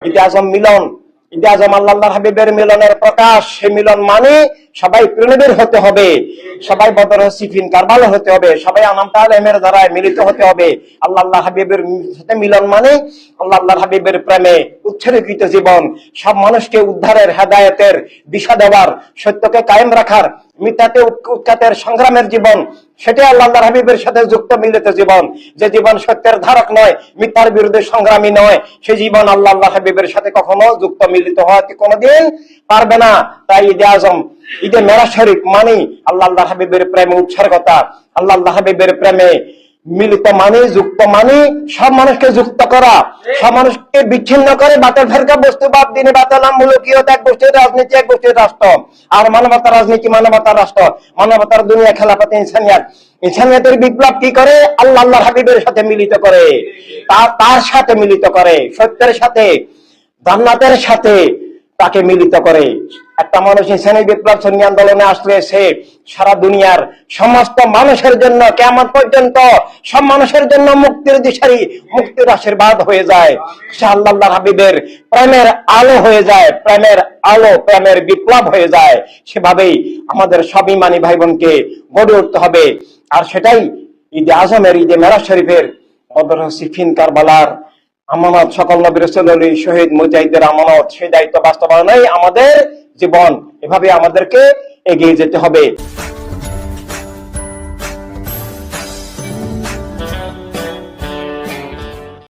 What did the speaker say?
ঈদে আজম মিলন, ঈদে আজম আল্লাহর হাবিবের মিলনের প্রকাশ। সে মিলন মানে সবাই প্রণবের হতে হবে, সবাই বদর সিফিন কারবালা হতে হবে, সবাই আনাম তালেমের দ্বারা মিলিত হতে হবে। আল্লাহ হাবিবের সাথে মিলন মানে আল্লাহর হাবিবের প্রেমে উৎসর্গিত জীবন, সব মানুষকে উদ্ধারের, হেদায়েতের দিশা দেওয়ার, সত্যকে কায়েম রাখার, মিথ্যাতে উৎখাতের সংগ্রামের জীবন। সেটাই আল্লাহর হাবিবের সাথে যুক্ত মিলিত জীবন। যে জীবন সত্যের ধারক নয়, মিথ্যার বিরুদ্ধে সংগ্রামী নয়, সেই জীবন আল্লাহ হাবিবের সাথে কখনো যুক্ত মিলিত হওয়াতে কোনোদিন পারবে না। তাই ঈদে আজম, ঈদে মেরাজ শরীফ মানে আল্লাহ হাবিবের প্রেমে উৎসর্গতা, আল্লাহ হাবিবের প্রেমে মিলিত মানে, যুক্ত মানে সব মানুষকে যুক্ত করা, সব মানুষকে বিচ্ছিন্ন করে বাতিল ফেরকা বস্তুবাদ, দিনে বাতালাম মূলকীয়ত, এক গোষ্ঠীর রাজনীতি এক গোষ্ঠীর রাষ্ট্র, আর মানবতার রাজনীতি মানবতার রাষ্ট্র, মানবতার দুনিয়া খেলাফত ইনসানিয়াত। ইনসানিয়াতের বিপ্লব কি করে? আল্লাহ হাবিবের সাথে মিলিত করে, তার সাথে মিলিত করে, সত্যের সাথে, জান্নাতের সাথে তাকে মিলিত করে। একটা মানুষ ইনসানি বিপ্লব সুন্নি আন্দোলনে আসলে সে সারা দুনিয়ার সমস্ত মানুষের জন্য কিয়ামত পর্যন্ত সব মানুষের জন্য মুক্তির দিশারি, মুক্তির আশীর্বাদ হয়ে যায়। সে আল্লাহর হাবিবের প্রেমের আলো হয়ে যায়, প্রেমের আলো, প্রেমের বিপ্লব হয়ে যায়। সেভাবেই আমাদের সব ইমানি ভাই বোনকে গড়ে উঠতে হবে। আর সেটাই ঈদে আজমের, ঈদে মেরাজ শরীফের, বদর সিফিন কারবালার আমানত, সকল নবী রাসূল শহীদ মুজাহিদের আমানত, সেই দায়িত্ব বাস্তবায়নেই আমাদের জীবন। এভাবে আমাদেরকে এগিয়ে যেতে হবে।